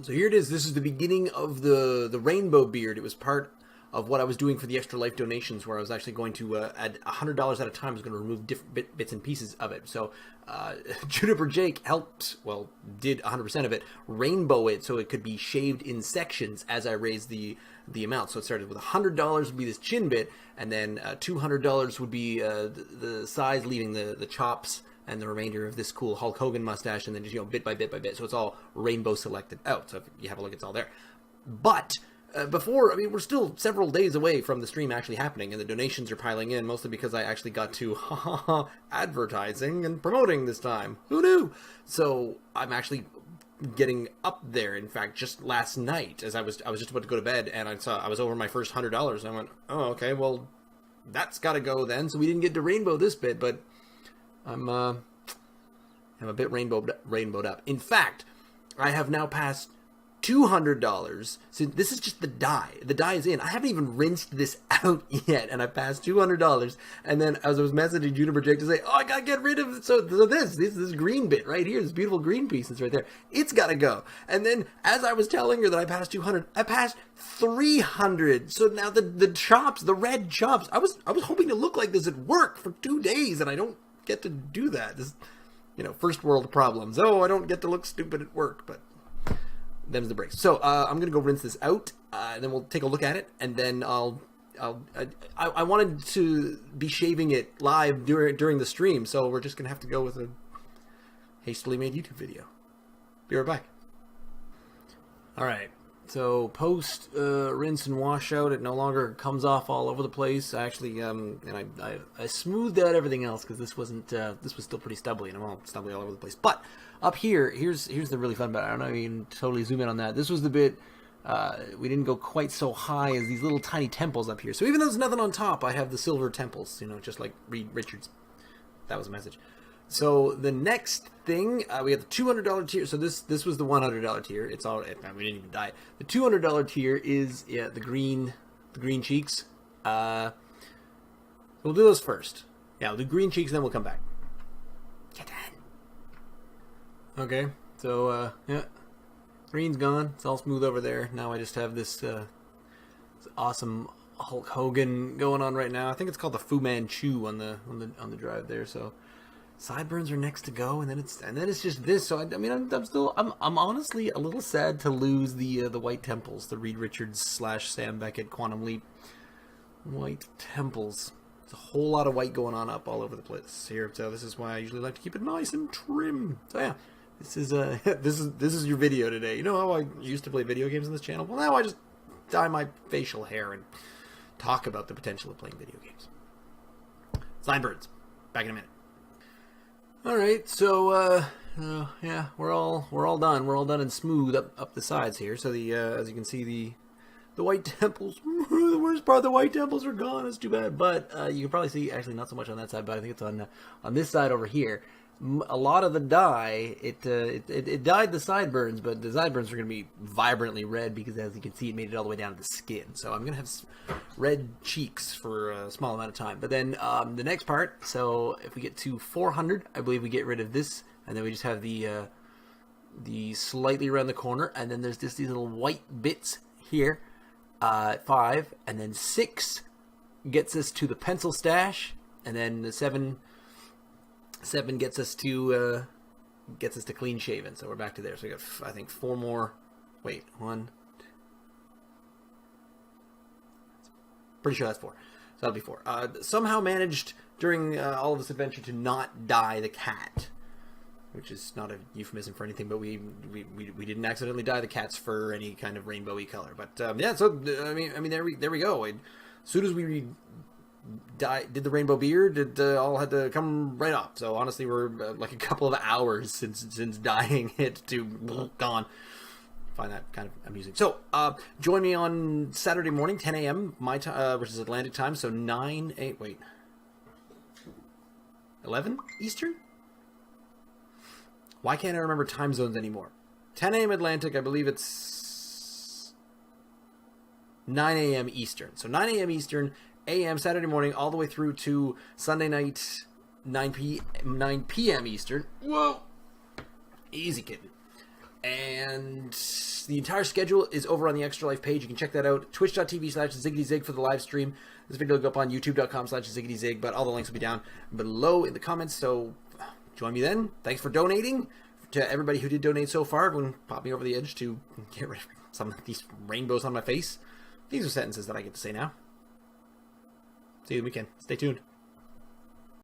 So here it is. This is the beginning of the rainbow beard. It was part of what I was doing for the Extra Life donations, where I was actually going to add $100 at a time. I was going to remove different bits and pieces of it. So Juniper Jake helped, well, did 100% of it, rainbow it so it could be shaved in sections as I raised the amount. So it started with $100 would be this chin bit, and then $200 would be the sides, leaving the chops and the remainder of this cool Hulk Hogan mustache, and then just, bit by bit by bit. So it's all rainbow selected out. So if you have a look, it's all there. But before, we're still several days away from the stream actually happening, and the donations are piling in, mostly because I actually got to advertising and promoting this time. Who knew? So I'm actually getting up there. In fact, just last night, as I was just about to go to bed, and I was over my first $100, and I went, oh, okay, well, that's got to go then. So we didn't get to rainbow this bit, but I'm a bit rainbowed up. In fact, I have now passed $200. So this is just the dye. The dye is in. I haven't even rinsed this out yet, and I passed $200. And then as I was messaging Juniper Jake to say, oh, I gotta get rid of this green bit right here, this beautiful green piece that's right there. It's gotta go. And then as I was telling her that I passed 200, I passed 300. So now the chops, the red chops, I was hoping to look like this at work for 2 days, and I don't get to do that. This, first world problems. Oh, I don't get to look stupid at work, but them's the breaks. So I'm gonna go rinse this out, and then we'll take a look at it, and then I wanted to be shaving it live during the stream, so we're just gonna have to go with a hastily made YouTube video. Be right back. All right. So post rinse and wash out, it no longer comes off all over the place. I actually I smoothed out everything else because this was still pretty stubbly, and I'm all stubbly all over the place. But up here, here's the really fun bit. I don't know if you can totally zoom in on that. This was the bit we didn't go quite so high as these little tiny temples up here. So even though there's nothing on top, I have the silver temples, just like Reed Richards. That was a message. So the next thing, we have the $200 tier. So this was the $100 tier. It's all, we didn't even dye it. The $200 tier is the green cheeks. We'll do those first. Yeah, we'll do green cheeks, then we'll come back. Get done. Okay, so green's gone. It's all smooth over there. Now I just have this awesome Hulk Hogan going on right now. I think it's called the Fu Manchu on the drive there. So sideburns are next to go, and then it's just this. So I'm honestly a little sad to lose the white temples, the Reed Richards / Sam Beckett Quantum Leap white temples. There's a whole lot of white going on up all over the place here. So this is why I usually like to keep it nice and trim. So yeah, this is your video today. You know how I used to play video games on this channel? Well, now I just dye my facial hair and talk about the potential of playing video games. Sideburns. Back in a minute. All right, so yeah, we're all done. We're all done and smooth up the sides here. So the as you can see, the white temples. The worst part, the white temples are gone. It's too bad. But you can probably see, actually not so much on that side, but I think it's on this side over here. A lot of the dye, it dyed the sideburns, but the sideburns are going to be vibrantly red because, as you can see, it made it all the way down to the skin. So I'm going to have red cheeks for a small amount of time. But then the next part, so if we get to 400, I believe we get rid of this, and then we just have the slightly around the corner, and then there's just these little white bits here. 5, and then 6 gets us to the pencil stash, and then the 7 gets us to clean shaven. So we're back to there. So we got, I think, 4 more. Wait, 1. Pretty sure that's 4. So that'll be 4. Somehow managed during all of this adventure to not dye the cat, which is not a euphemism for anything, but we didn't accidentally dye the cat's fur any kind of rainbowy color. But yeah, so I mean there we go. As soon as we did the rainbow beard, it all had to come right off. So honestly, we're like a couple of hours since dyeing it to gone. Find that kind of amusing. So join me on Saturday morning, 10 a.m. my time versus Atlantic time. So 11 Eastern. Why can't I remember time zones anymore? 10 a.m. Atlantic, I believe it's 9 a.m. Eastern. So 9 a.m. Eastern, a.m. Saturday morning, all the way through to Sunday night, 9 p.m. Eastern. Whoa! Easy, kitten. And The entire schedule is over on the Extra Life page. You can check that out. Twitch.tv/ZiggityZig for the live stream. This video will go up on YouTube.com/ZiggityZig, but all the links will be down below in the comments. So join me then. Thanks for donating. To everybody who did donate so far, everyone popped me over the edge to get rid of some of these rainbows on my face. These are sentences that I get to say now. See you in the weekend. Stay tuned.